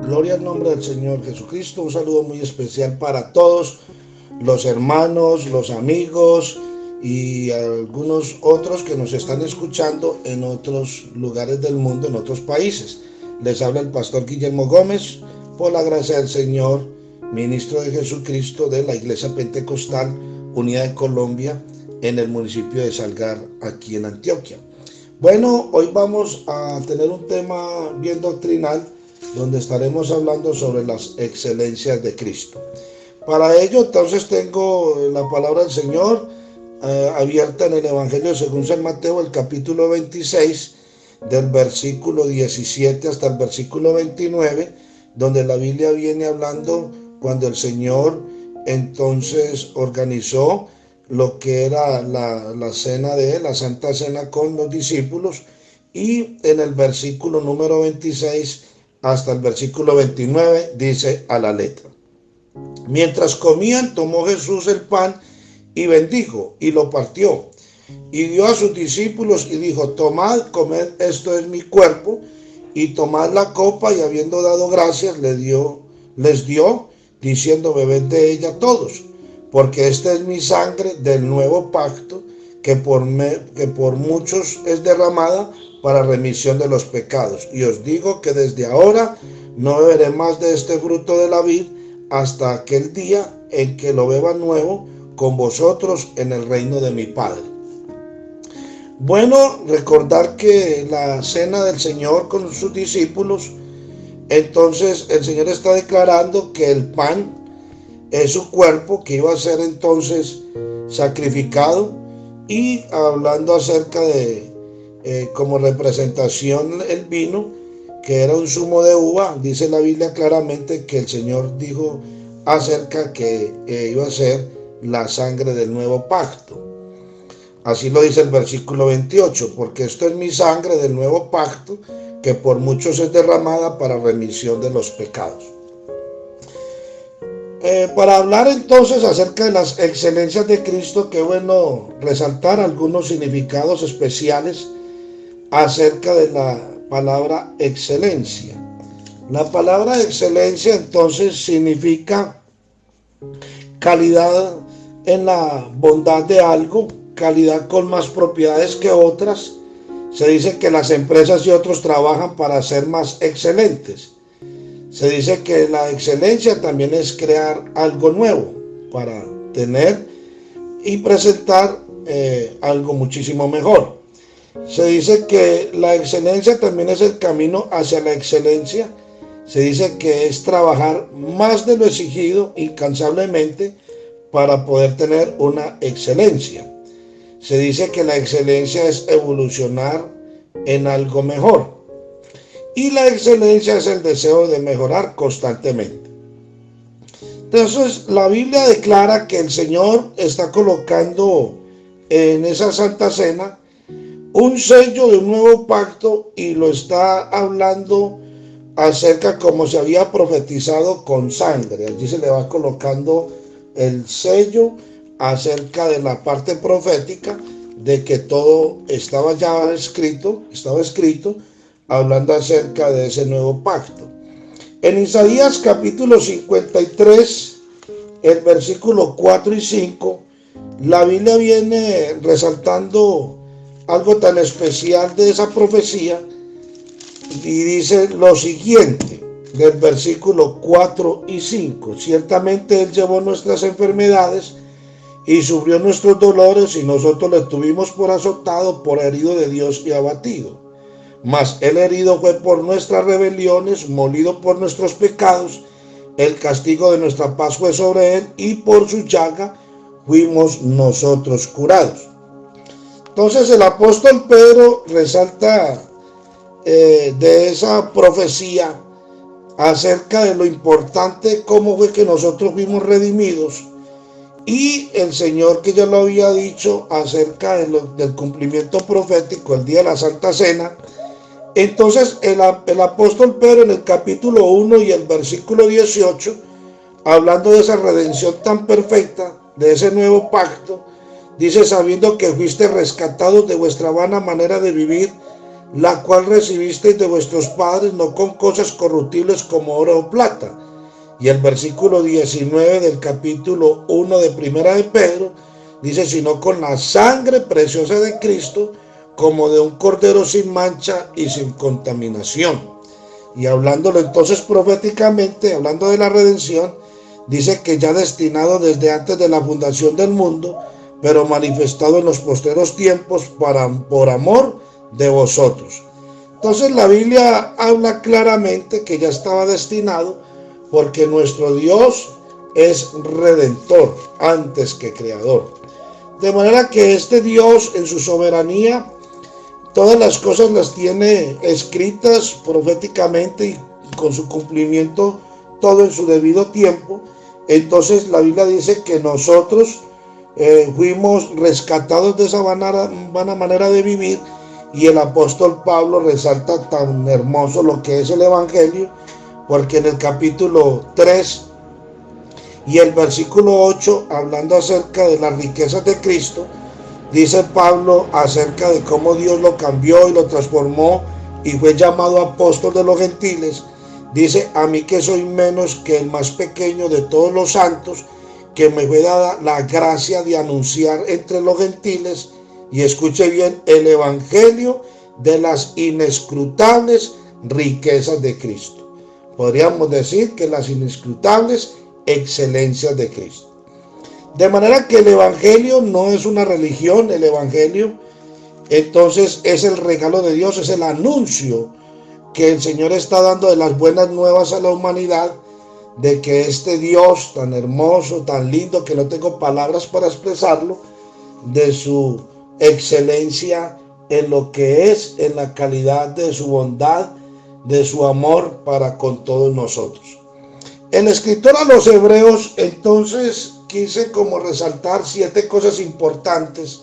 Gloria al nombre del Señor Jesucristo. Un saludo muy especial para todos los hermanos, los amigos y algunos otros que nos están escuchando en otros lugares del mundo, en otros países. Les habla el pastor Guillermo Gómez, por la gracia del Señor, ministro de Jesucristo de la Iglesia Pentecostal Unida de Colombia, en el municipio de Salgar, aquí en Antioquia. Bueno, hoy vamos a tener un tema bien doctrinal, donde estaremos hablando sobre las excelencias de Cristo. Para ello, entonces, tengo la palabra del Señor abierta en el Evangelio según San Mateo, el capítulo 26, del versículo 17 hasta el versículo 29, donde la Biblia viene hablando cuando el Señor entonces organizó lo que era la cena de la Santa Cena con los discípulos, y en el versículo número 26 hasta el versículo 29 dice a la letra: Mientras comían, tomó Jesús el pan y bendijo y lo partió y dio a sus discípulos y dijo: Tomad, comed, esto es mi cuerpo. Y tomad la copa, y habiendo dado gracias les dio, diciendo: Bebed de ella todos, porque esta es mi sangre del nuevo pacto, que por muchos es derramada para remisión de los pecados. Y os digo que desde ahora no beberé más de este fruto de la vid hasta aquel día en que lo beba nuevo con vosotros en el reino de mi Padre. Bueno, recordar que la cena del Señor con sus discípulos, entonces el Señor está declarando que el pan es su cuerpo, que iba a ser entonces sacrificado, y hablando acerca de como representación el vino, que era un zumo de uva. Dice la Biblia claramente que el Señor dijo acerca que iba a ser la sangre del nuevo pacto. Así lo dice el versículo 28, porque esto es mi sangre del nuevo pacto, que por muchos es derramada para remisión de los pecados. Para hablar entonces acerca de las excelencias de Cristo, qué bueno resaltar algunos significados especiales acerca de la palabra excelencia. La palabra excelencia entonces significa calidad en la bondad de algo, calidad con más propiedades que otras. Se dice que las empresas y otros trabajan para ser más excelentes. Se dice que la excelencia también es crear algo nuevo para tener y presentar algo muchísimo mejor. Se dice que la excelencia también es el camino hacia la excelencia. Se dice que es trabajar más de lo exigido incansablemente para poder tener una excelencia. Se dice que la excelencia es evolucionar en algo mejor. Y la excelencia es el deseo de mejorar constantemente. Entonces, la Biblia declara que el Señor está colocando en esa Santa Cena un sello de un nuevo pacto, y lo está hablando acerca como se había profetizado con sangre. Allí se le va colocando el sello acerca de la parte profética de que todo estaba ya escrito, hablando acerca de ese nuevo pacto. En Isaías capítulo 53, el versículo 4 y 5, la Biblia viene resaltando algo tan especial de esa profecía, y dice lo siguiente del versículo 4 y 5: Ciertamente Él llevó nuestras enfermedades y sufrió nuestros dolores, y nosotros le tuvimos por azotado, por herido de Dios y abatido. Mas Él herido fue por nuestras rebeliones, molido por nuestros pecados. El castigo de nuestra paz fue sobre Él, y por su llaga fuimos nosotros curados. Entonces el apóstol Pedro resalta de esa profecía acerca de lo importante, cómo fue que nosotros fuimos redimidos, y el Señor, que ya lo había dicho acerca del cumplimiento profético el día de la Santa Cena. Entonces el apóstol Pedro, en el capítulo 1 y el versículo 18, hablando de esa redención tan perfecta, de ese nuevo pacto, dice: sabiendo que fuiste rescatados de vuestra vana manera de vivir, la cual recibisteis de vuestros padres, no con cosas corruptibles como oro o plata. Y el versículo 19 del capítulo 1 de Primera de Pedro dice, sino con la sangre preciosa de Cristo, como de un cordero sin mancha y sin contaminación. Y hablándolo entonces proféticamente, hablando de la redención, dice que ya destinado desde antes de la fundación del mundo, pero manifestado en los postreros tiempos por amor de vosotros. Entonces la Biblia habla claramente que ya estaba destinado, porque nuestro Dios es redentor antes que creador. De manera que este Dios en su soberanía, todas las cosas las tiene escritas proféticamente y con su cumplimiento todo en su debido tiempo. Entonces la Biblia dice que nosotros fuimos rescatados de esa vana manera de vivir, y el apóstol Pablo resalta tan hermoso lo que es el Evangelio, porque en el capítulo 3 y el versículo 8, hablando acerca de las riquezas de Cristo, dice Pablo acerca de cómo Dios lo cambió y lo transformó y fue llamado apóstol de los gentiles. Dice, a mí que soy menos que el más pequeño de todos los santos, que me fue dada la gracia de anunciar entre los gentiles, y escuche bien, el evangelio de las inescrutables riquezas de Cristo. Podríamos decir que las inescrutables excelencias de Cristo. De manera que el evangelio no es una religión, el evangelio entonces es el regalo de Dios, es el anuncio que el Señor está dando de las buenas nuevas a la humanidad, de que este Dios tan hermoso, tan lindo, que no tengo palabras para expresarlo, de su excelencia en lo que es, en la calidad de su bondad, de su amor para con todos nosotros. El escritor a los Hebreos entonces quise como resaltar 7 cosas importantes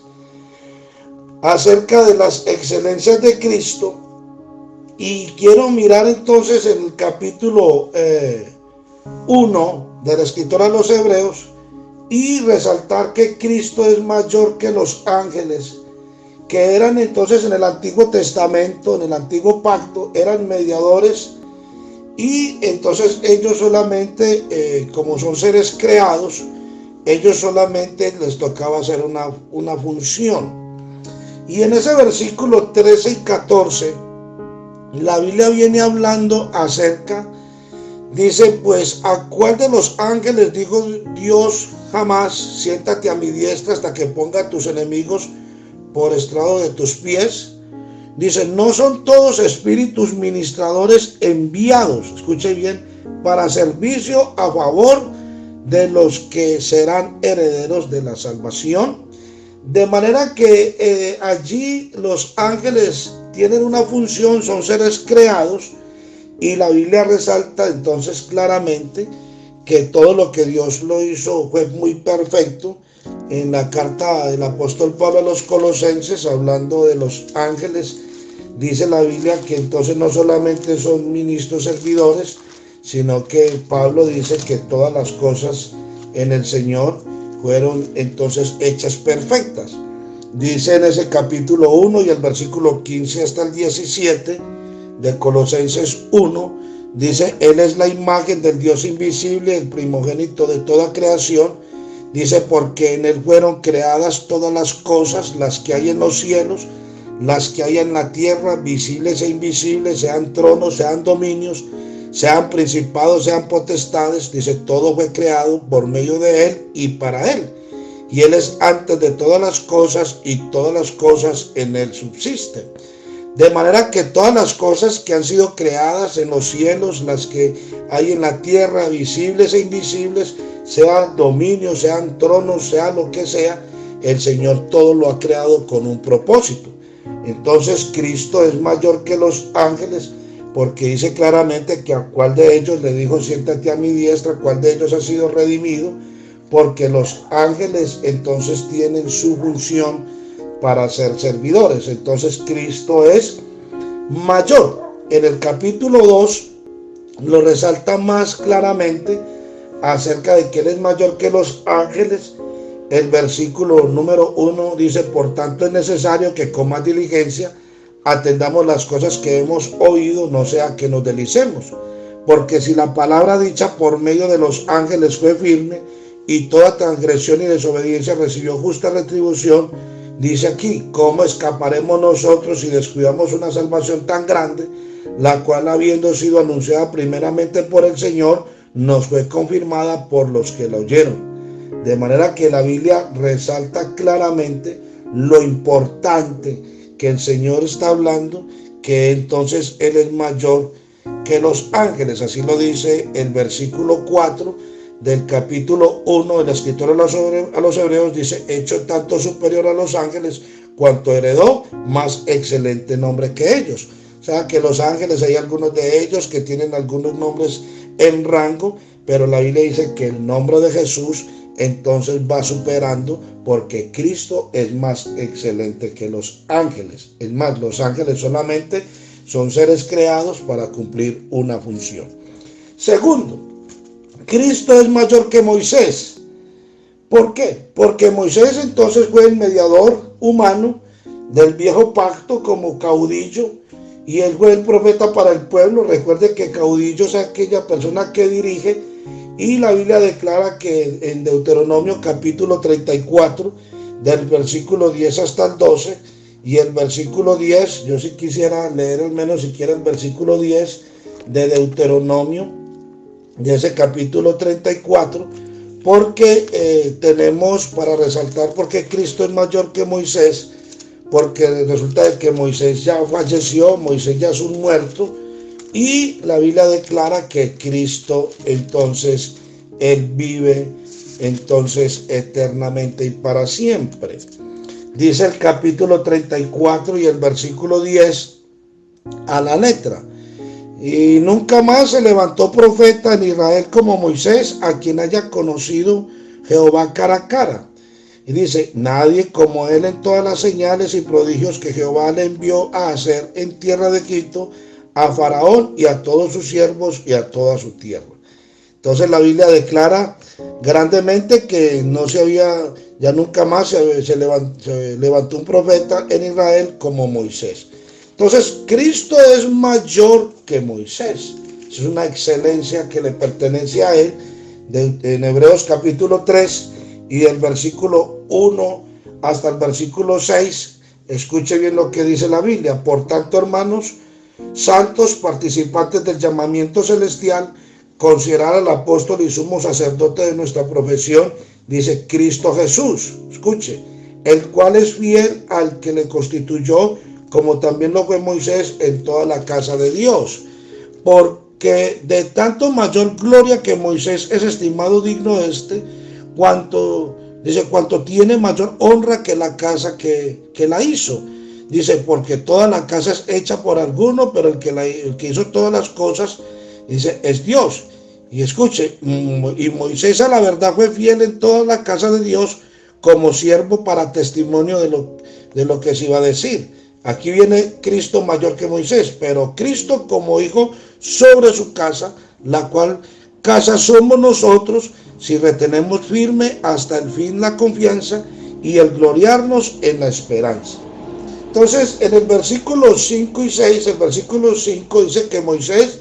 acerca de las excelencias de Cristo, y quiero mirar entonces en el capítulo 1 del escritor a los Hebreos y resaltar que Cristo es mayor que los ángeles, que eran entonces en el Antiguo Testamento, en el Antiguo Pacto, eran mediadores, y entonces ellos solamente, como son seres creados, ellos solamente les tocaba hacer una función. Y en ese versículo 13 y 14, la Biblia viene hablando acerca, dice, pues, ¿a cuál de los ángeles dijo Dios jamás, siéntate a mi diestra hasta que ponga a tus enemigos por estrado de tus pies? Dice, ¿no son todos espíritus ministradores enviados, escuche bien, para servicio a favor de los que serán herederos de la salvación? De manera que allí los ángeles tienen una función, son seres creados, y la Biblia resalta entonces claramente que todo lo que Dios lo hizo fue muy perfecto. En la carta del apóstol Pablo a los Colosenses, hablando de los ángeles, dice la Biblia que entonces no solamente son ministros servidores, sino que Pablo dice que todas las cosas en el Señor fueron entonces hechas perfectas. Dice en ese capítulo 1 y el versículo 15 hasta el 17 de Colosenses 1, dice, Él es la imagen del Dios invisible, el primogénito de toda creación. Dice, porque en Él fueron creadas todas las cosas, las que hay en los cielos, las que hay en la tierra, visibles e invisibles, sean tronos, sean dominios, sean principados, sean potestades. Dice, todo fue creado por medio de Él y para Él. Y Él es antes de todas las cosas, y todas las cosas en Él subsisten. De manera que todas las cosas que han sido creadas en los cielos, las que hay en la tierra, visibles e invisibles, sean dominios, sean tronos, sea lo que sea, el Señor todo lo ha creado con un propósito. Entonces Cristo es mayor que los ángeles, porque dice claramente que a cuál de ellos le dijo, siéntate a mi diestra, cuál de ellos ha sido redimido, porque los ángeles entonces tienen su función para ser servidores. Entonces Cristo es mayor. En el capítulo 2 lo resalta más claramente acerca de que Él es mayor que los ángeles. El versículo número 1 dice, por tanto es necesario que con más diligencia atendamos las cosas que hemos oído, no sea que nos deslicemos. Porque si la palabra dicha por medio de los ángeles fue firme, y toda transgresión y desobediencia recibió justa retribución, dice aquí, ¿cómo escaparemos nosotros si descuidamos una salvación tan grande, la cual, habiendo sido anunciada primeramente por el Señor, nos fue confirmada por los que la oyeron? De manera que la Biblia resalta claramente lo importante que el Señor está hablando, que entonces Él es mayor que los ángeles. Así lo dice el versículo 4 del capítulo 1 de la escritura a los Hebreos, dice, hecho tanto superior a los ángeles, cuanto heredó más excelente nombre que ellos. O sea que los ángeles, hay algunos de ellos que tienen algunos nombres en rango, pero la Biblia dice que el nombre de Jesús entonces va superando, porque Cristo es más excelente que los ángeles. Es más, los ángeles solamente son seres creados para cumplir una función. Segundo, Cristo es mayor que Moisés. ¿Por qué? Porque Moisés entonces fue el mediador humano del viejo pacto como caudillo, y él fue el profeta para el pueblo. Recuerde que caudillo es aquella persona que dirige, y la Biblia declara que en Deuteronomio capítulo 34, del versículo 10 hasta el 12, y el versículo 10, yo sí quisiera leer al menos siquiera el versículo 10 de Deuteronomio, de ese capítulo 34, porque tenemos para resaltar porque Cristo es mayor que Moisés, porque resulta de que Moisés ya falleció, Moisés ya es un muerto, y la Biblia declara que Cristo entonces, Él vive entonces eternamente y para siempre. Dice el capítulo 34 y el versículo 10 a la letra: y nunca más se levantó profeta en Israel como Moisés, a quien haya conocido Jehová cara a cara. Y dice, nadie como él en todas las señales y prodigios que Jehová le envió a hacer en tierra de Egipto, a Faraón y a todos sus siervos y a toda su tierra. Entonces la Biblia declara grandemente que no se había, ya nunca más se levantó un profeta en Israel como Moisés. Entonces Cristo es mayor que Moisés. Es una excelencia que le pertenece a él. En Hebreos capítulo 3 y del versículo 1 hasta el versículo 6, escuche bien lo que dice la Biblia. Por tanto, hermanos santos, participantes del llamamiento celestial, considerar al apóstol y sumo sacerdote de nuestra profesión, dice Cristo Jesús, escuche, el cual es fiel al que le constituyó, como también lo fue Moisés en toda la casa de Dios. Porque de tanto mayor gloria que Moisés es estimado digno cuanto tiene mayor honra que la casa que la hizo. Dice, porque toda la casa es hecha por alguno, pero el que hizo todas las cosas, dice, es Dios. Y escuche, y Moisés a la verdad fue fiel en toda la casa de Dios como siervo para testimonio de lo que se iba a decir. Aquí viene Cristo mayor que Moisés, pero Cristo como hijo sobre su casa, la cual casa somos nosotros si retenemos firme hasta el fin la confianza y el gloriarnos en la esperanza. Entonces, en el versículo 5 y 6, el versículo 5 dice que Moisés,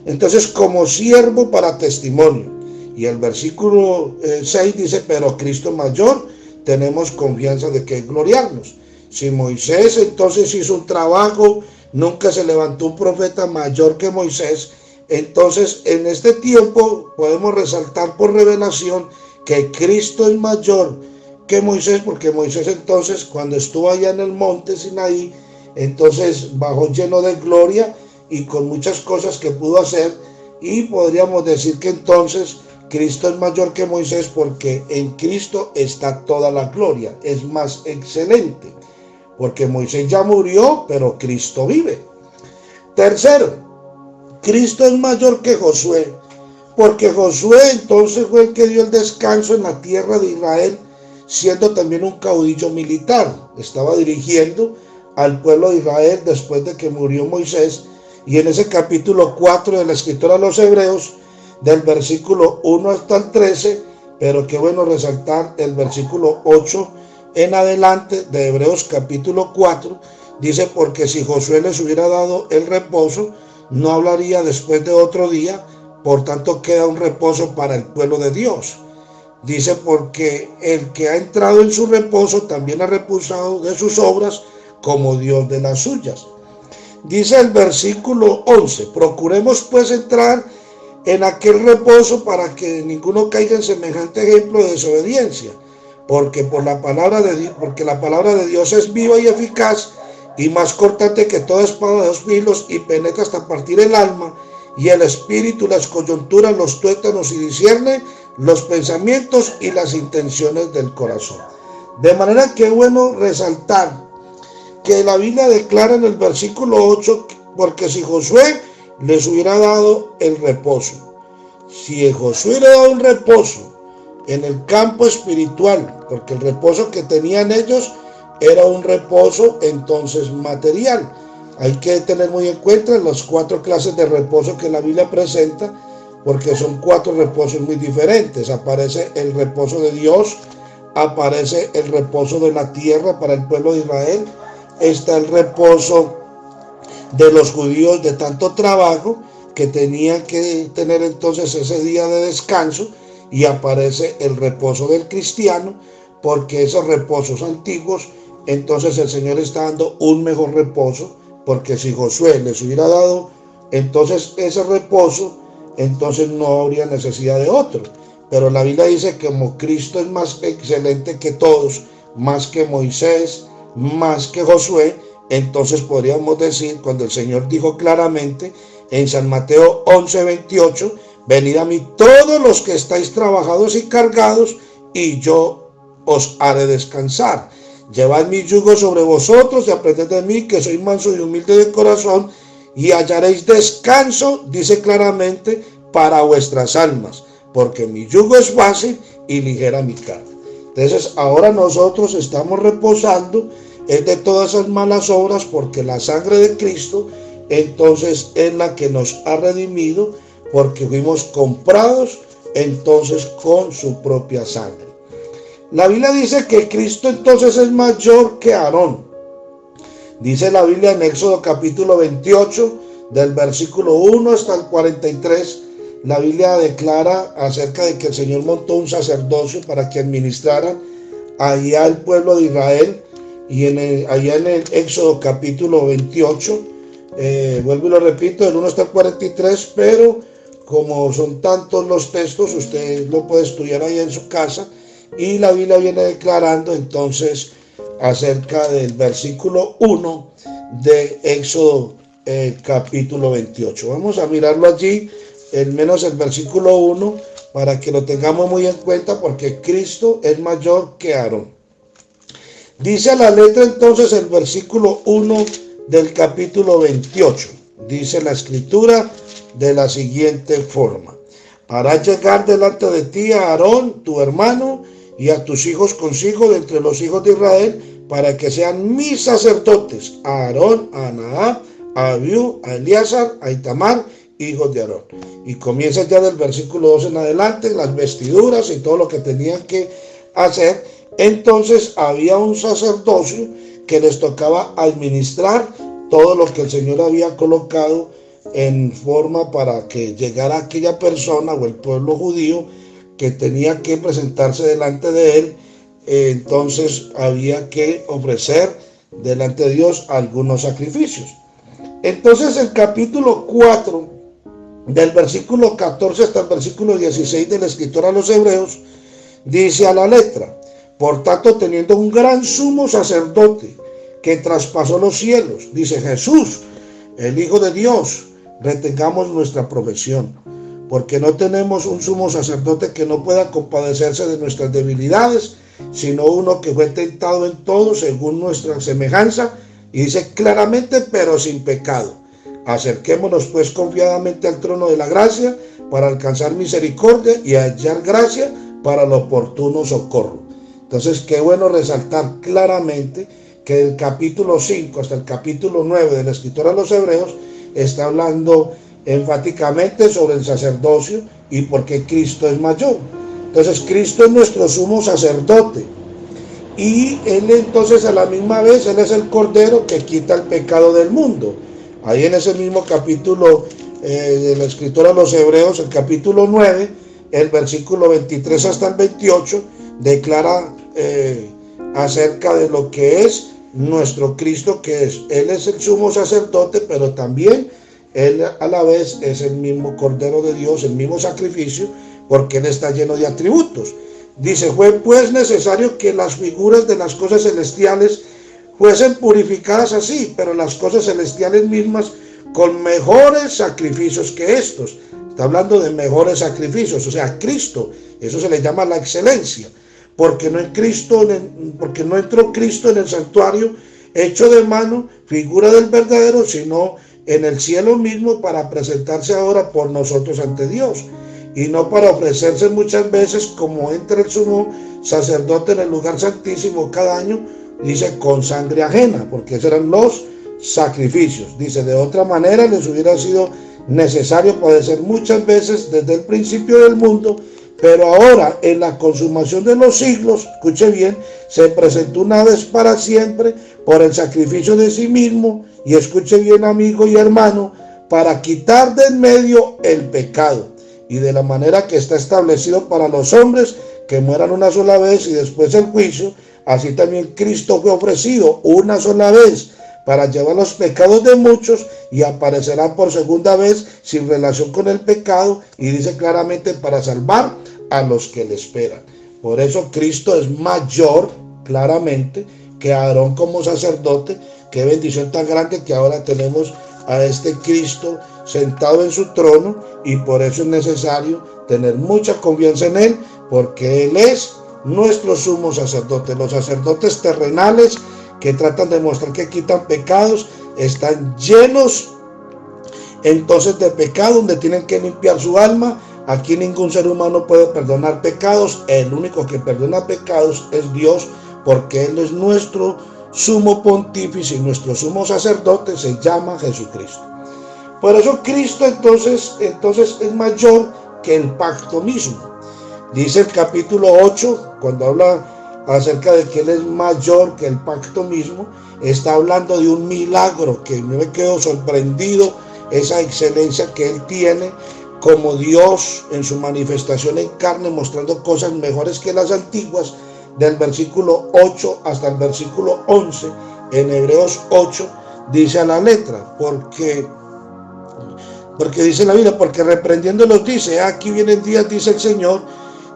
entonces como siervo para testimonio. Y el versículo 6 dice, pero Cristo mayor, tenemos confianza de que gloriarnos. Si Moisés entonces hizo un trabajo, nunca se levantó un profeta mayor que Moisés. Entonces, en este tiempo podemos resaltar por revelación que Cristo es mayor que Moisés, porque Moisés entonces cuando estuvo allá en el monte Sinaí, entonces bajó lleno de gloria y con muchas cosas que pudo hacer, y podríamos decir que entonces Cristo es mayor que Moisés porque en Cristo está toda la gloria, es más excelente, porque Moisés ya murió, pero Cristo vive. Tercero, Cristo es mayor que Josué, porque Josué entonces fue el que dio el descanso en la tierra de Israel, siendo también un caudillo militar. Estaba dirigiendo al pueblo de Israel después de que murió Moisés. Y en ese capítulo 4 de la escritura a los Hebreos, del versículo 1 hasta el 13, pero qué bueno resaltar el versículo 8 en adelante de Hebreos capítulo 4, Dice, porque si Josué les hubiera dado el reposo, no hablaría después de otro día, por tanto queda un reposo para el pueblo de Dios. Dice, porque el que ha entrado en su reposo también ha reposado de sus obras como Dios de las suyas. Dice el versículo 11, procuremos pues entrar en aquel reposo para que ninguno caiga en semejante ejemplo de desobediencia, porque la palabra de Dios es viva y eficaz y más cortante que toda espada de dos filos y penetra hasta partir el alma y el espíritu, las coyunturas, los tuétanos y discierne los pensamientos y las intenciones del corazón. De manera que es bueno resaltar que la Biblia declara en el versículo 8, porque si Josué les hubiera dado el reposo, si Josué le dado un reposo en el campo espiritual, porque el reposo que tenían ellos era un reposo entonces material. Hay que tener muy en cuenta las 4 clases de reposo que la Biblia presenta, porque son 4 reposos muy diferentes. Aparece el reposo de Dios, aparece el reposo de la tierra para el pueblo de Israel, está el reposo de los judíos de tanto trabajo que tenían que tener entonces ese día de descanso, y aparece el reposo del cristiano, porque esos reposos antiguos, entonces el Señor está dando un mejor reposo, porque si Josué les hubiera dado entonces ese reposo, entonces no habría necesidad de otro. Pero la Biblia dice que como Cristo es más excelente que todos, más que Moisés, más que Josué, entonces podríamos decir, cuando el Señor dijo claramente en San Mateo 11:28, venid a mí todos los que estáis trabajados y cargados, y yo os haré descansar. Llevad mi yugo sobre vosotros y aprended de mí, que soy manso y humilde de corazón, y hallaréis descanso, dice claramente, para vuestras almas, porque mi yugo es fácil y ligera mi carga. Entonces ahora nosotros estamos reposando es de todas esas malas obras, porque la sangre de Cristo entonces es la que nos ha redimido, porque fuimos comprados entonces con su propia sangre. La Biblia dice que Cristo entonces es mayor que Aarón. Dice la Biblia en Éxodo capítulo 28, del versículo 1 hasta el 43, la Biblia declara acerca de que el Señor montó un sacerdocio para que administrara allá al pueblo de Israel. Y allá en el Éxodo capítulo 28, vuelvo y lo repito, del 1 hasta el 43, pero como son tantos los textos, usted lo puede estudiar ahí en su casa, y la Biblia viene declarando entonces acerca del versículo 1 de Éxodo capítulo 28. Vamos a mirarlo allí, al menos el versículo 1, para que lo tengamos muy en cuenta, porque Cristo es mayor que Aarón. Dice la letra entonces el versículo 1 del capítulo 28. Dice la escritura de la siguiente forma: harás llegar delante de ti a Aarón, tu hermano, y a tus hijos consigo de entre los hijos de Israel, para que sean mis sacerdotes, a Aarón, a Nadab, a Abiú, a Eleazar, a Itamar, hijos de Aarón. Y comienza ya del versículo 2 en adelante, las vestiduras y todo lo que tenían que hacer. Entonces había un sacerdocio que les tocaba administrar todo lo que el Señor había colocado en forma para que llegara aquella persona o el pueblo judío que tenía que presentarse delante de él. Entonces había que ofrecer delante de Dios algunos sacrificios. Entonces el capítulo 4, del versículo 14 hasta el versículo 16 del escritor a los Hebreos, dice a la letra: por tanto, teniendo un gran sumo sacerdote que traspasó los cielos, dice Jesús, el Hijo de Dios, retengamos nuestra profesión, porque no tenemos un sumo sacerdote que no pueda compadecerse de nuestras debilidades, sino uno que fue tentado en todo según nuestra semejanza, y dice claramente, pero sin pecado. Acerquémonos pues confiadamente al trono de la gracia para alcanzar misericordia y hallar gracia para el oportuno socorro. Entonces, qué bueno resaltar claramente que del capítulo 5 hasta el capítulo 9 del escritor a los Hebreos está hablando enfáticamente sobre el sacerdocio y por qué Cristo es mayor. Entonces, Cristo es nuestro sumo sacerdote. y Él entonces a la misma vez, Él es el Cordero que quita el pecado del mundo. Ahí en ese mismo capítulo de la escritura a los Hebreos, el capítulo 9, el versículo 23 hasta el 28, declara acerca de lo que es nuestro Cristo, que es, Él es el sumo sacerdote, pero también Él a la vez es el mismo Cordero de Dios, el mismo sacrificio, porque Él está lleno de atributos. Dice, fue pues necesario que las figuras de las cosas celestiales fuesen purificadas así, pero las cosas celestiales mismas con mejores sacrificios que estos. Está hablando de mejores sacrificios, o sea, Cristo, eso se le llama la excelencia, porque no entró Cristo en el santuario hecho de mano, figura del verdadero, sino en el cielo mismo para presentarse ahora por nosotros ante Dios, y no para ofrecerse muchas veces como entra el sumo sacerdote en el lugar santísimo cada año, dice, con sangre ajena, porque esos eran los sacrificios. Dice, de otra manera les hubiera sido necesario padecer muchas veces desde el principio del mundo, pero ahora en la consumación de los siglos, escuche bien, se presentó una vez para siempre por el sacrificio de sí mismo, y escuche bien, amigo y hermano, para quitar de en medio el pecado, y de la manera que está establecido para los hombres que mueran una sola vez y después el juicio, así también Cristo fue ofrecido una sola vez para llevar los pecados de muchos, y aparecerá por segunda vez sin relación con el pecado, y dice claramente para salvar a los que le esperan. Por eso Cristo es mayor claramente que Aarón como sacerdote. Qué bendición tan grande que ahora tenemos a este Cristo sentado en su trono, y por eso es necesario tener mucha confianza en Él, porque Él es nuestro sumo sacerdote. Los sacerdotes terrenales que tratan de mostrar que quitan pecados están llenos entonces de pecado, donde tienen que limpiar su alma. Aquí ningún ser humano puede perdonar pecados. El único que perdona pecados es Dios, porque Él es nuestro sumo pontífice, y nuestro sumo sacerdote se llama Jesucristo. Por eso Cristo entonces es mayor que el pacto mismo. Dice el capítulo 8, cuando habla acerca de que Él es mayor que el pacto mismo, está hablando de un milagro que me quedo sorprendido, esa excelencia que Él tiene como Dios en su manifestación en carne, mostrando cosas mejores que las antiguas, del versículo 8 hasta el versículo 11, en Hebreos 8, dice a la letra, porque dice la Biblia, porque reprendiéndolos dice, aquí vienen días, dice el Señor,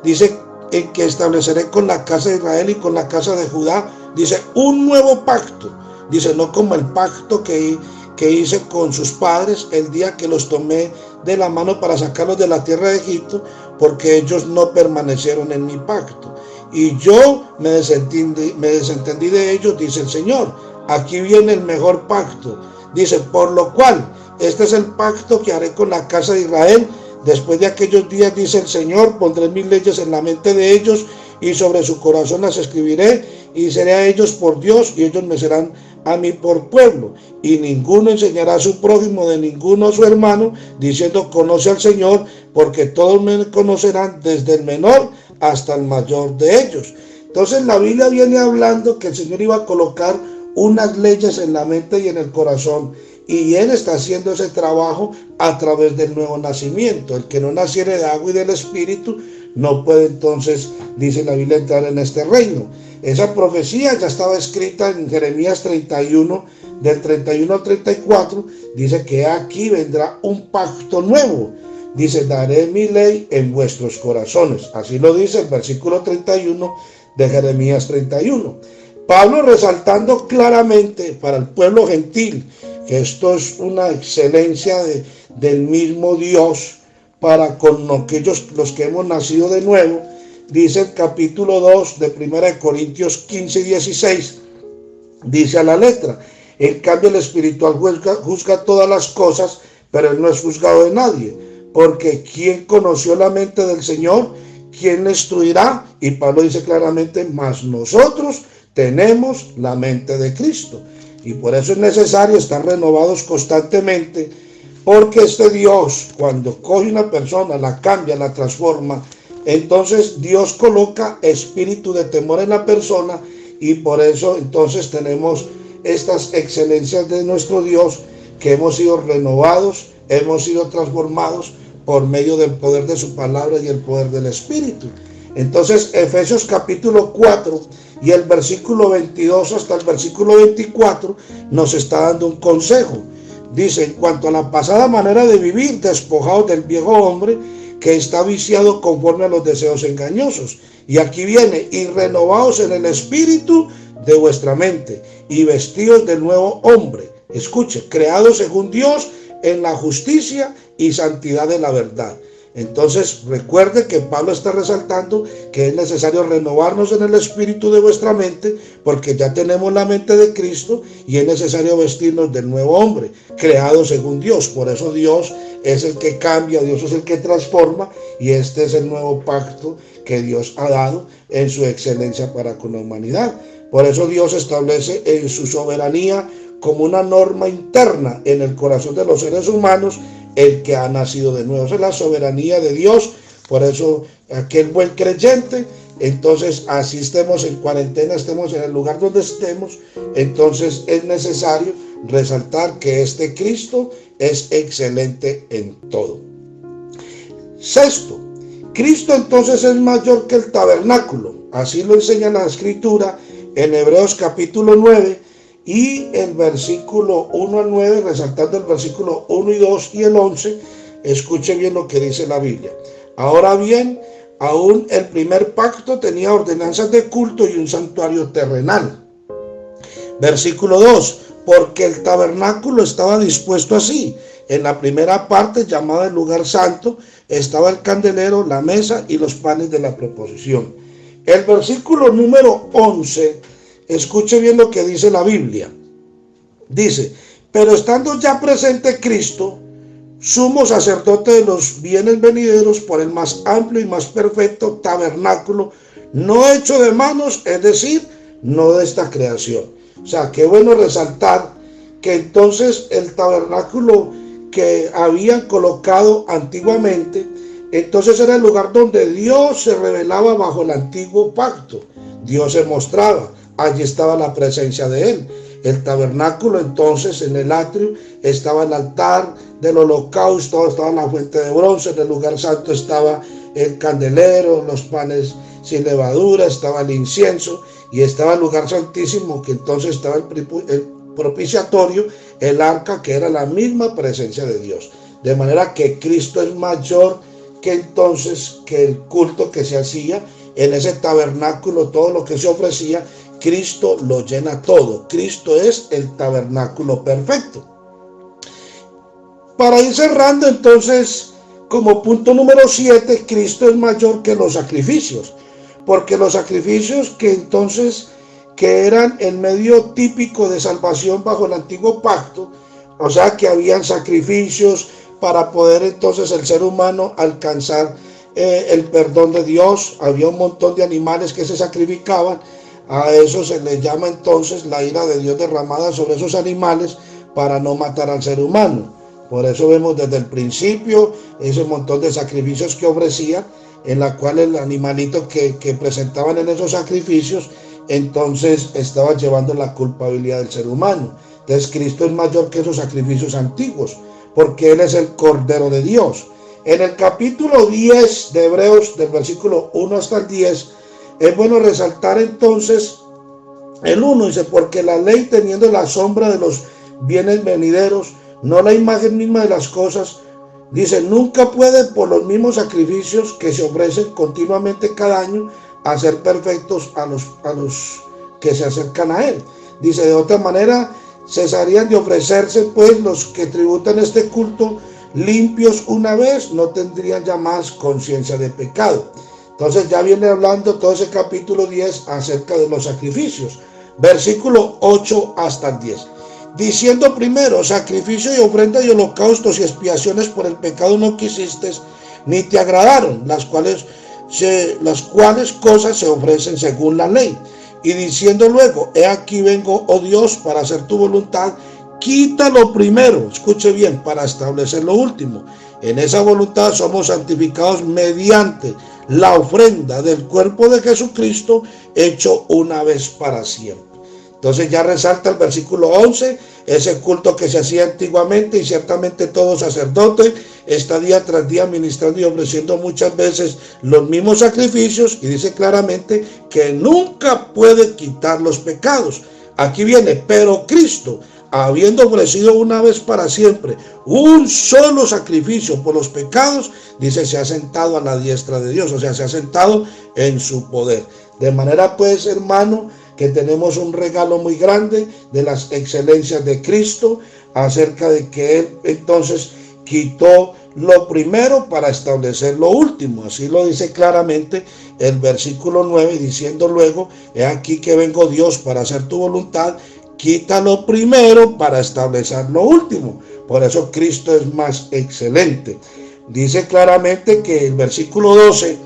dice, en que estableceré con la casa de Israel y con la casa de Judá, dice, un nuevo pacto, dice, no como el pacto que hice con sus padres el día que los tomé de la mano para sacarlos de la tierra de Egipto, porque ellos no permanecieron en mi pacto, y yo me desentendí de ellos, dice el Señor. Aquí viene el mejor pacto, dice, por lo cual, este es el pacto que haré con la casa de Israel. Después de aquellos días, dice el Señor, pondré mis leyes en la mente de ellos, y sobre su corazón las escribiré, y seré a ellos por Dios, y ellos me serán a mí por pueblo. Y ninguno enseñará a su prójimo de ninguno a su hermano, diciendo, conoce al Señor, porque todos me conocerán, desde el menor hasta el mayor de ellos. Entonces la Biblia viene hablando que el Señor iba a colocar unas leyes en la mente y en el corazón, y Él está haciendo ese trabajo a través del nuevo nacimiento. El que no naciere de agua y del Espíritu no puede entonces, dice la Biblia, entrar en este reino. Esa profecía ya estaba escrita en Jeremías 31, del 31 al 34, dice que aquí vendrá un pacto nuevo. Dice, daré mi ley en vuestros corazones. Así lo dice el versículo 31 de Jeremías 31. Pablo resaltando claramente para el pueblo gentil que esto es una excelencia del mismo Dios para con aquellos los que hemos nacido de nuevo. Dice el capítulo 2 de 1 Corintios 15 y 16, dice a la letra, en cambio el espiritual juzga todas las cosas, pero Él no es juzgado de nadie, porque ¿quién conoció la mente del Señor? ¿Quién le instruirá? Y Pablo dice claramente, mas nosotros tenemos la mente de Cristo. Y por eso es necesario estar renovados constantemente, porque este Dios, cuando coge una persona, la cambia, la transforma, entonces Dios coloca espíritu de temor en la persona, y por eso entonces tenemos estas excelencias de nuestro Dios, que hemos sido renovados, hemos sido transformados por medio del poder de su palabra y el poder del Espíritu. Entonces Efesios capítulo 4 y el versículo 22 hasta el versículo 24 nos está dando un consejo. Dice: en cuanto a la pasada manera de vivir, despojados del viejo hombre que está viciado conforme a los deseos engañosos. Y aquí viene: y renovados en el espíritu de vuestra mente, y vestidos del nuevo hombre. Escuche: creados según Dios en la justicia y santidad de la verdad. Entonces recuerde que Pablo está resaltando que es necesario renovarnos en el espíritu de vuestra mente, porque ya tenemos la mente de Cristo, y es necesario vestirnos del nuevo hombre, creado según Dios. Por eso Dios es el que cambia, Dios es el que transforma, y este es el nuevo pacto que Dios ha dado en su excelencia para con la humanidad. Por eso Dios establece en su soberanía como una norma interna en el corazón de los seres humanos el que ha nacido de nuevo. Esa es la soberanía de Dios. Por eso aquel buen creyente, entonces así estemos en cuarentena, estemos en el lugar donde estemos, entonces es necesario resaltar que este Cristo es excelente en todo. Sexto, Cristo entonces es mayor que el tabernáculo. Así lo enseña la Escritura en Hebreos capítulo 9 y el versículo 1 al 9, resaltando el versículo 1 y 2 y el 11. Escuche bien lo que dice la Biblia. Ahora bien, aún el primer pacto tenía ordenanzas de culto y un santuario terrenal. Versículo 2, porque el tabernáculo estaba dispuesto así. En la primera parte, llamada el lugar santo, estaba el candelero, la mesa y los panes de la proposición. El versículo número 11, escuche bien lo que dice la Biblia. Dice: pero estando ya presente Cristo, sumo sacerdote de los bienes venideros, por el más amplio y más perfecto tabernáculo, no hecho de manos, es decir, no de esta creación. O sea, qué bueno resaltar que entonces el tabernáculo que habían colocado antiguamente, entonces era el lugar donde Dios se revelaba bajo el antiguo pacto. Dios se mostraba, allí estaba la presencia de Él. El tabernáculo, entonces, en el atrio estaba el altar del holocausto, estaba la fuente de bronce, en el lugar santo estaba el candelero, los panes sin levadura, estaba el incienso, y estaba el lugar santísimo, que entonces estaba el propiciatorio, el arca, que era la misma presencia de Dios. De manera que Cristo es mayor que entonces que el culto que se hacía en ese tabernáculo. Todo lo que se ofrecía, Cristo lo llena todo. Cristo es el tabernáculo perfecto. Para ir cerrando, entonces, como punto número 7, Cristo es mayor que los sacrificios, porque los sacrificios que eran el medio típico de salvación bajo el antiguo pacto, o sea que habían sacrificios para poder entonces el ser humano alcanzar el perdón de Dios. Había un montón de animales que se sacrificaban. A eso se le llama entonces la ira de Dios derramada sobre esos animales para no matar al ser humano. Por eso vemos desde el principio ese montón de sacrificios que ofrecían, en la cual el animalito que presentaban en esos sacrificios entonces estaba llevando la culpabilidad del ser humano. Entonces Cristo es mayor que esos sacrificios antiguos, porque Él es el Cordero de Dios. En el capítulo 10 de Hebreos, del versículo 1 hasta el 10, es bueno resaltar entonces el 1, dice: porque la ley, teniendo la sombra de los bienes venideros, no la imagen misma de las cosas, dice, nunca puede por los mismos sacrificios que se ofrecen continuamente cada año hacer perfectos a los que se acercan a Él. Dice: de otra manera cesarían de ofrecerse, pues los que tributan este culto limpios una vez, no tendrían ya más conciencia de pecado. Entonces ya viene hablando todo ese capítulo 10 acerca de los sacrificios. Versículo 8 hasta el 10. Diciendo primero: sacrificio y ofrenda y holocaustos y expiaciones por el pecado no quisiste, ni te agradaron, las cuales cosas se ofrecen según la ley. Y diciendo luego: he aquí vengo, oh Dios, para hacer tu voluntad, quita lo primero, escuche bien, para establecer lo último. En esa voluntad somos santificados mediante la ofrenda del cuerpo de Jesucristo hecho una vez para siempre. Entonces ya resalta el versículo 11, ese culto que se hacía antiguamente, y ciertamente todo sacerdote está día tras día ministrando y ofreciendo muchas veces los mismos sacrificios, y dice claramente que nunca puede quitar los pecados. Aquí viene, pero Cristo, habiendo ofrecido una vez para siempre un solo sacrificio por los pecados, dice, se ha sentado a la diestra de Dios, o sea, se ha sentado en su poder. De manera pues, hermano, que tenemos un regalo muy grande de las excelencias de Cristo, acerca de que Él entonces quitó lo primero para establecer lo último. Así lo dice claramente el versículo 9, diciendo luego, he aquí que vengo, Dios, para hacer tu voluntad, quita lo primero para establecer lo último. Por eso Cristo es más excelente. Dice claramente que el versículo 12,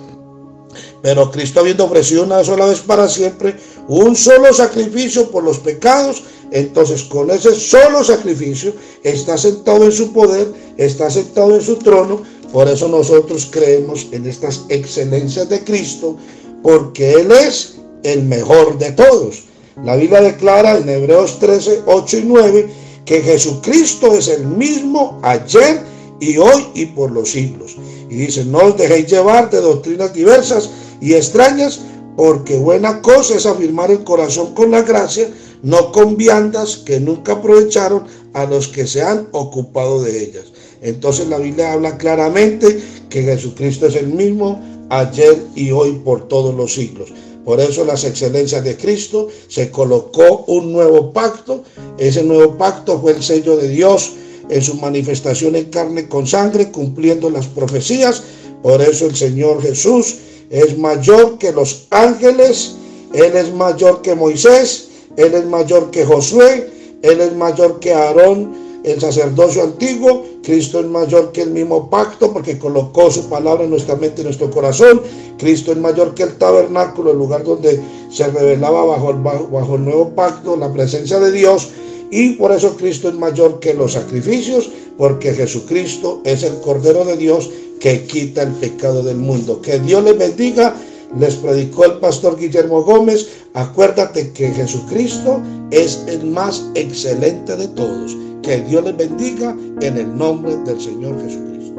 pero Cristo, habiendo ofrecido una sola vez para siempre un solo sacrificio por los pecados, entonces con ese solo sacrificio está sentado en su poder, está sentado en su trono. Por eso nosotros creemos en estas excelencias de Cristo, porque Él es el mejor de todos. La Biblia declara en Hebreos 13, 8 y 9 que Jesucristo es el mismo ayer y hoy y por los siglos. Y dice, no os dejéis llevar de doctrinas diversas y extrañas, porque buena cosa es afirmar el corazón con la gracia, no con viandas que nunca aprovecharon a los que se han ocupado de ellas. Entonces la Biblia habla claramente que Jesucristo es el mismo ayer y hoy por todos los siglos. Por eso las excelencias de Cristo, se colocó un nuevo pacto. Ese nuevo pacto fue el sello de Dios en su manifestación en carne con sangre, cumpliendo las profecías. Por eso el Señor Jesús es mayor que los ángeles, Él es mayor que Moisés, Él es mayor que Josué, Él es mayor que Aarón, el sacerdocio antiguo. Cristo es mayor que el mismo pacto, porque colocó su palabra en nuestra mente y en nuestro corazón. Cristo es mayor que el tabernáculo, el lugar donde se revelaba bajo el nuevo pacto la presencia de Dios. Y por eso Cristo es mayor que los sacrificios, porque Jesucristo es el Cordero de Dios que quita el pecado del mundo. Que Dios les bendiga. Les predicó el pastor Guillermo Gómez. Acuérdate que Jesucristo es el más excelente de todos. Que Dios les bendiga en el nombre del Señor Jesucristo.